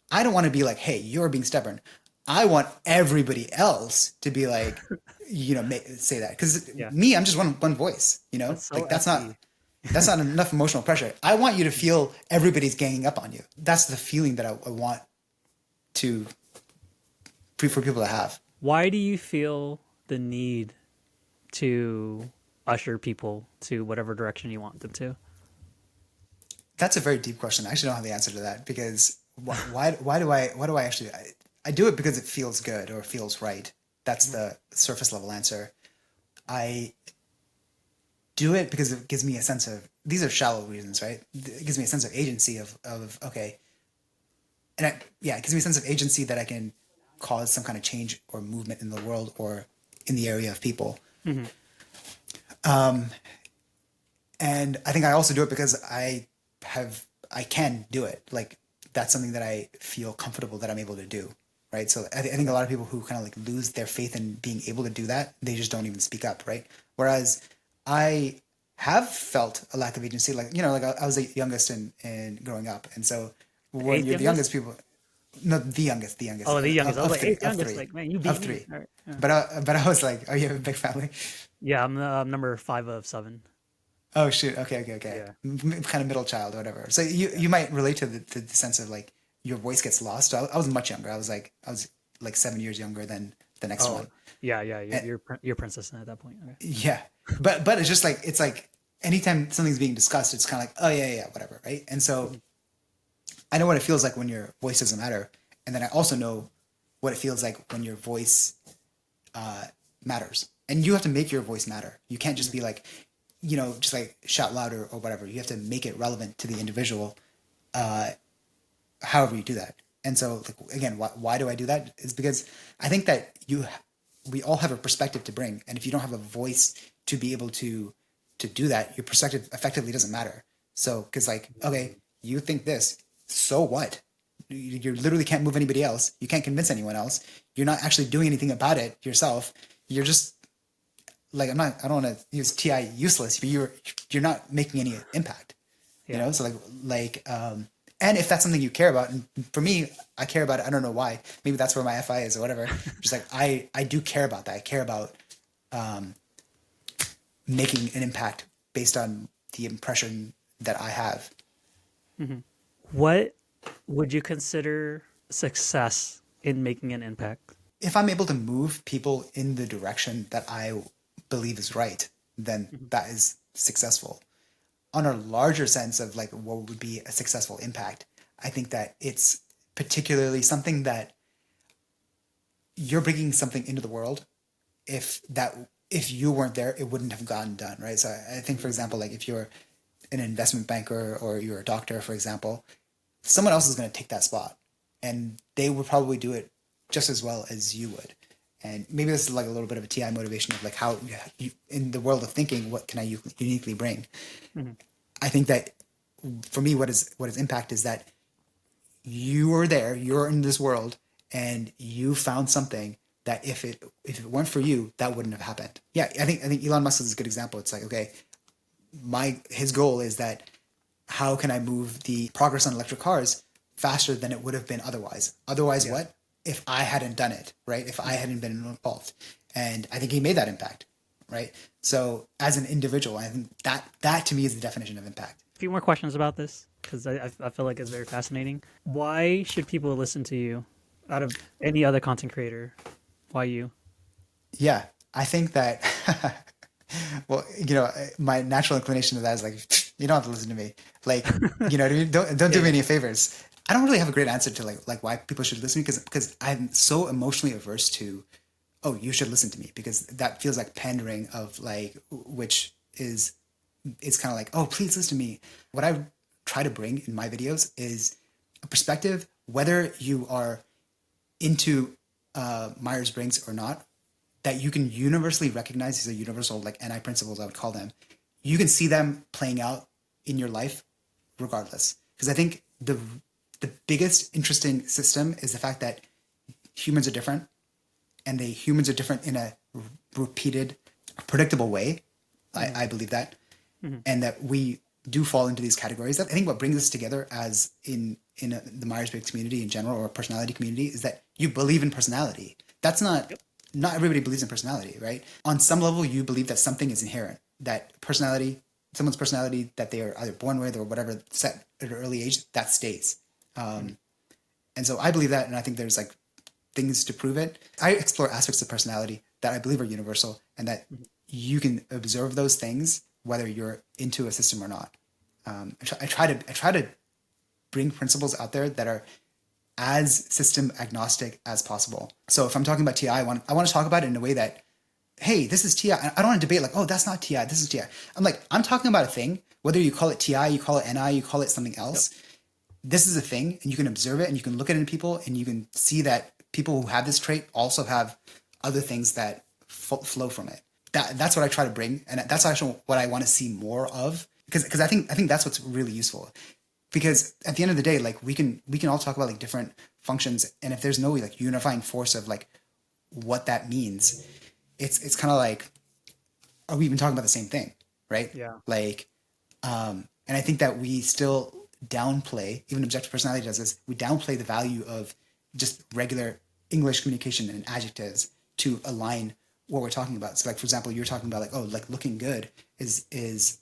I don't want to be like, hey, you're being stubborn. I want everybody else to be like, say that, because me, I'm just one voice. That's not enough emotional pressure. I want you to feel everybody's ganging up on you. That's the feeling that I want for people to have. Why do you feel the need to usher people to whatever direction you want them to? That's a very deep question. I actually don't have the answer to that, because why do I actually I do it because it feels good or feels right. That's the surface level answer. I do it because it gives me a sense of, these are shallow reasons, right? It gives me a sense of agency of okay. And it gives me a sense of agency that I can cause some kind of change or movement in the world or in the area of people. Mm-hmm. And I think I also do it because I can do it. Like, that's something that I feel comfortable that I'm able to do. Right. So I think a lot of people who kind of like lose their faith in being able to do that, they just don't even speak up. Right. Whereas I have felt a lack of agency. Like, like I was the youngest in growing up. And so when you're the youngest people, no, the youngest. Oh, the youngest. I was like, eighth youngest. Like, man, you beat me. Three. Right. Yeah. But I was like, oh, you have a big family? Yeah, I'm number 5 of 7. Oh, shoot. Okay. Yeah. Kind of middle child or whatever. So you might relate to the sense of like, your voice gets lost. So I was much younger. I was like 7 years younger than the next one. Yeah. You're princess at that point. Okay. Yeah. But it's just like, it's like anytime something's being discussed, it's kind of like, oh yeah, whatever. Right. And so I know what it feels like when your voice doesn't matter. And then I also know what it feels like when your voice matters. And you have to make your voice matter. You can't just be like, just like shout louder or whatever. You have to make it relevant to the individual, however you do that. And so, like, again, why do I do that? Is because I think that we all have a perspective to bring. And if you don't have a voice to be able to do that, your perspective effectively doesn't matter. So, because like, okay, you think this, so what? You literally can't move anybody else. You can't convince anyone else. You're not actually doing anything about it yourself. You're just like, I don't want to use TI useless, but you're not making any impact, you Yeah. know? So and if that's something you care about, and for me, I care about it. I don't know why. Maybe that's where my FI is or whatever. Just like, I do care about that. I care about, making an impact based on the impression that I have. What would you consider success in making an impact? If I'm able to move people in the direction that I believe is right, then that is successful. On a larger sense of like what would be a successful impact, I think that it's particularly something that you're bringing something into the world. If you weren't there, it wouldn't have gotten done, right? So I think, for example, like if you're an investment banker or you're a doctor, for example, someone else is going to take that spot, and they would probably do it just as well as you would. And maybe this is like a little bit of a TI motivation of like how in the world of thinking, what can I uniquely bring? I think that for me, what is impact is that you are there, you're in this world, and you found something that if it weren't for you, that wouldn't have happened. Yeah, I think Elon Musk is a good example. It's like, okay, his goal is that how can I move the progress on electric cars faster than it would have been otherwise? Otherwise, yeah. What? If I hadn't done it, right? If I hadn't been involved. And I think he made that impact, right? So as an individual, I think that to me is the definition of impact. A few more questions about this, because I feel like it's very fascinating. Why should people listen to you out of any other content creator? Why you? Yeah, I think that, well, my natural inclination to that is like, you don't have to listen to me. Like, don't do me any favors. I don't really have a great answer to like why people should listen to me because I'm so emotionally averse to, oh, you should listen to me, because that feels like pandering of like, which is, it's kind of like, oh, please listen to me. What I try to bring in my videos is a perspective, whether you are into Myers-Briggs or not, that you can universally recognize. These are universal like NI principles, I would call them. You can see them playing out in your life regardless. Because I think the biggest interesting system is the fact that humans are different, and humans are different in a repeated, predictable way. I believe that. And that we do fall into these categories. I think what brings us together as in the Myers-Briggs community in general, or personality community, is that you believe in personality. That's not everybody believes in personality, right? On some level, you believe that something is inherent, that someone's personality that they are either born with or whatever set at an early age, that stays. And so I believe that, and I think there's like things to prove it. I explore aspects of personality that I believe are universal, and that you can observe those things whether you're into a system or not. I try to bring principles out there that are as system agnostic as possible. So if I'm talking about TI, I want to talk about it in a way that, hey, this is TI. I don't want to debate like, oh, that's not TI, this is TI. I'm talking about a thing, whether you call it TI, you call it NI, you call it something else. Yep. This is a thing, and you can observe it, and you can look at it in people, and you can see that people who have this trait also have other things that flow from it. That's what I try to bring, and that's actually what I want to see more of, because I think that's what's really useful. Because at the end of the day, like we can all talk about like different functions, and if there's no like unifying force of like what that means, it's kind of like, are we even talking about the same thing, right? Yeah. Like, and I think that we still downplay, even objective personality does this, we downplay the value of just regular English communication and adjectives to align what we're talking about. So like, for example, you're talking about like, oh, like looking good is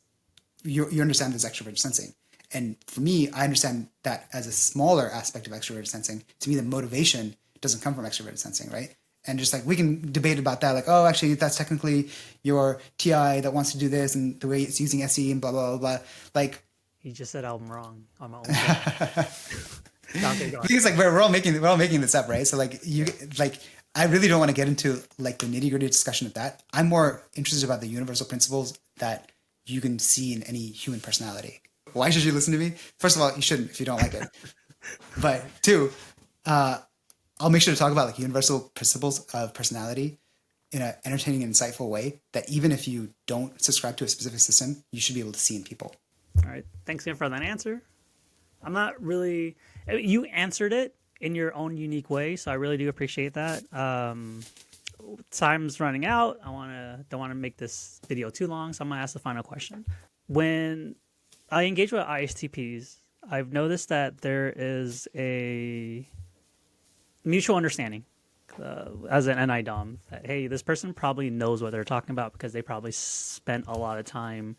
you understand as extroverted sensing. And for me, I understand that as a smaller aspect of extroverted sensing. To me, the motivation doesn't come from extroverted sensing, right? And just like, we can debate about that, like, oh, actually, that's technically your TI that wants to do this, and the way it's using SE and blah, blah, blah, blah. Like, he just said I'm wrong on my own. Okay, because like we're all making this up, right? So like I really don't want to get into like the nitty-gritty discussion of that. I'm more interested about the universal principles that you can see in any human personality. Why should you listen to me? First of all, you shouldn't if you don't like it. But two, I'll make sure to talk about like universal principles of personality in an entertaining and insightful way that even if you don't subscribe to a specific system, you should be able to see in people. All right. Thanks again for that answer. I'm not really, You answered it in your own unique way, so I really do appreciate that. Time's running out. Don't want to make this video too long, so I'm gonna ask the final question. When I engage with ISTPs, I've noticed that there is a mutual understanding as an NIDOM that, hey, this person probably knows what they're talking about because they probably spent a lot of time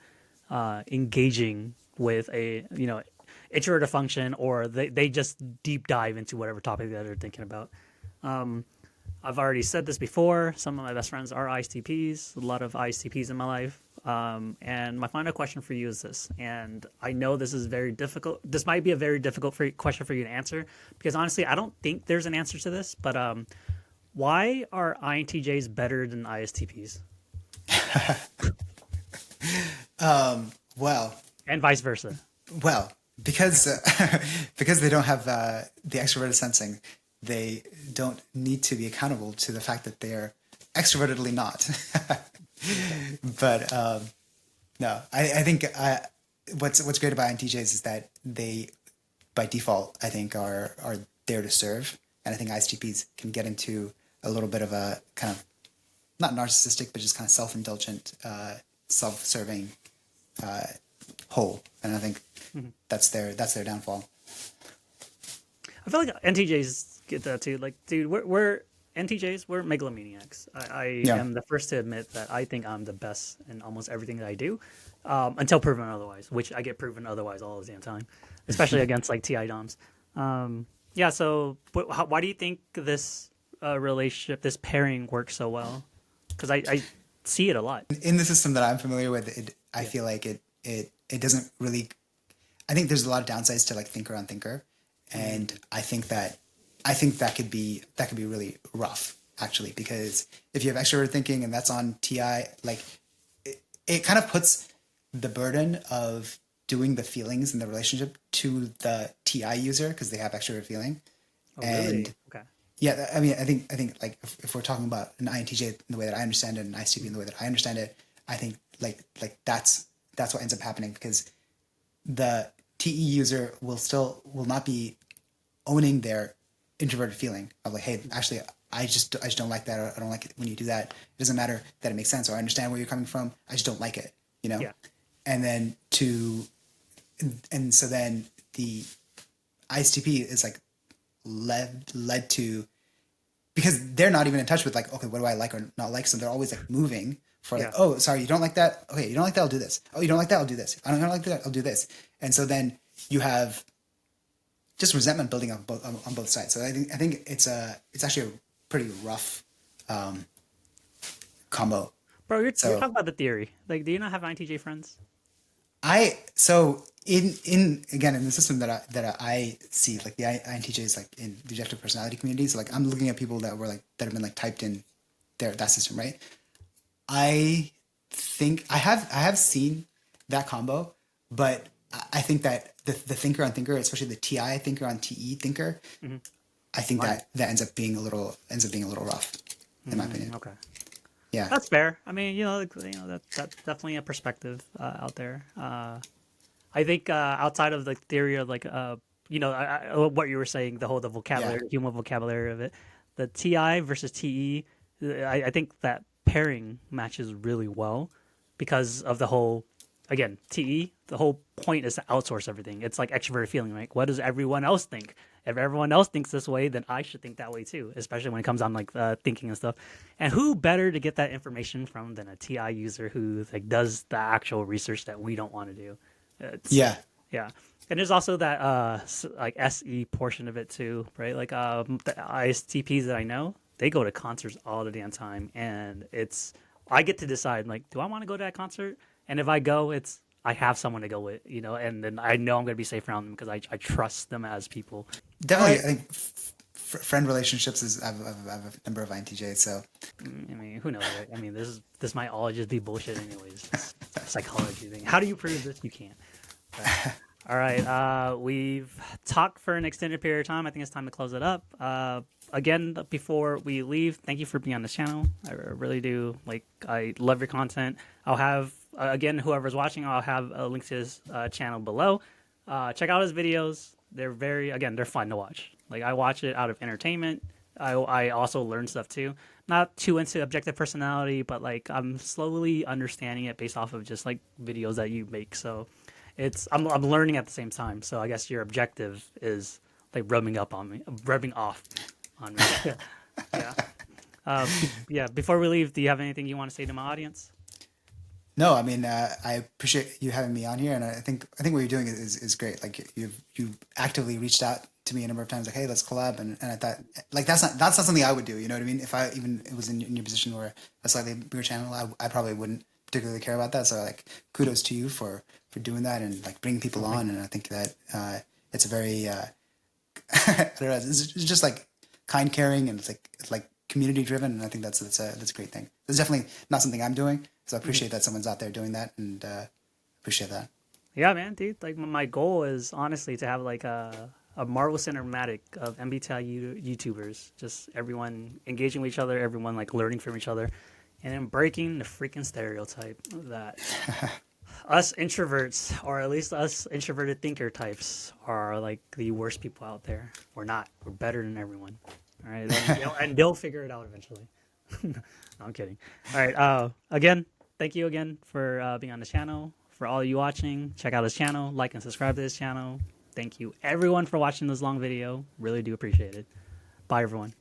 engaging with a introverted function, or they just deep dive into whatever topic that they're thinking about. I've already said this before. Some of my best friends are ISTPs, a lot of ISTPs in my life. And my final question for you is this, and I know this is very difficult. This might be a very difficult question for you to answer because honestly, I don't think there's an answer to this, but why are INTJs better than ISTPs? Well, and vice versa. Well, because because they don't have the extroverted sensing, they don't need to be accountable to the fact that they're extrovertedly not. But no, I think what's great about INTJs is that they, by default, I think are there to serve, and I think ISTPs can get into a little bit of a kind of not narcissistic, but just kind of self-indulgent, self-serving hole, and I think that's their downfall. I feel like NTJs get that too. Like, dude, we're NTJs, we're megalomaniacs. I am the first to admit that I think I'm the best in almost everything that I do, until proven otherwise, which I get proven otherwise all the damn time, especially against like TI DOMs. Yeah, so why do you think this relationship, this pairing works so well? Because I see it a lot. In the system that I'm familiar with, I feel like it doesn't really. I think there's a lot of downsides to like thinker on thinker, and I think that could be really rough actually, because if you have extroverted thinking and that's on TI, like it kind of puts the burden of doing the feelings in the relationship to the TI user because they have extroverted feeling. Oh, really? Okay. Yeah, I mean, I think like if we're talking about an INTJ in the way that I understand it, and an ISTP in the way that I understand it, I think like that's what ends up happening, because the TE user will not be owning their introverted feeling of like, hey, actually, I just don't like that, or I don't like it when you do that. It doesn't matter that it makes sense, or I understand where you're coming from. I just don't like it, Yeah. And then so then the ISTP is like led to, because they're not even in touch with like, okay, what do I like or not like? So they're always like moving for like, oh, sorry, you don't like that? Okay, you don't like that? I'll do this. Oh, you don't like that? I'll do this. I don't like that? I'll do this. And so then you have just resentment building on both sides. So I think it's actually a pretty rough combo. Bro, you're talking about the theory. Like, do you not have INTJ friends? So in again in the system that I see, like the INTJs like in the objective personality communities, like I'm looking at people that have been like typed in that system, right? I think I have seen that combo, but I think that the thinker on thinker, especially the TI thinker on TE thinker, I think that ends up being a little rough, in my opinion. Okay. Yeah, that's fair. I mean, that's definitely a perspective out there. I think outside of the theory of like, what you were saying, the vocabulary, human vocabulary of it, the TI versus TE, I think that pairing matches really well because of the whole, again, TE, the whole point is to outsource everything. It's like extroverted feeling, right? What does everyone else think? If everyone else thinks this way, then I should think that way too, especially when it comes on like thinking and stuff. And who better to get that information from than a TI user who like does the actual research that we don't want to do? Yeah. And there's also that like SE portion of it too, right? Like the ISTPs that I know, they go to concerts all the damn time, and I get to decide like, do I want to go to that concert? And if I go, I have someone to go with, and then I know I'm going to be safe around them because I trust them as people. Definitely, I think friend relationships have a number of INTJs. So, I mean, who knows? Right? I mean, this might all just be bullshit, anyways. Psychology thing. How do you prove this? You can't. But, all right, we've talked for an extended period of time. I think it's time to close it up. Again, before we leave, thank you for being on this channel. I really do. Like, I love your content. I'll have. Again, whoever's watching, I'll have a link to his channel below. Check out his videos. they're they're fun to watch. Like I watch it out of entertainment. I also learn stuff too. Not too into objective personality, but like I'm slowly understanding it based off of just like videos that you make. So I'm learning at the same time. So I guess your objective is like rubbing off on me. Yeah. Yeah. Before we leave, do you have anything you want to say to my audience? No, I mean, I appreciate you having me on here, and I think what you're doing is great. Like you actively reached out to me a number of times, like, hey, let's collab, and I thought like that's not something I would do. You know what I mean? If I even was in your position where a slightly bigger channel, I probably wouldn't particularly care about that. So like, kudos to you for doing that and like bringing people on. And I think that it's a very I don't know, it's just like kind, caring, and it's like community driven, and I think that's a great thing. It's definitely not something I'm doing, so I appreciate that someone's out there doing that, and appreciate that. Yeah, man, dude. Like my goal is honestly to have like a Marvel Cinematic of MBTI YouTubers, just everyone engaging with each other, everyone like learning from each other, and then breaking the freaking stereotype that us introverts, or at least us introverted thinker types, are like the worst people out there. We're not. We're better than everyone. All right, and they'll figure it out eventually. No, I'm kidding. All right. Again, thank you again for being on the channel. For all of you watching, check out his channel, like and subscribe to his channel. Thank you everyone for watching this long video. Really do appreciate it. Bye everyone.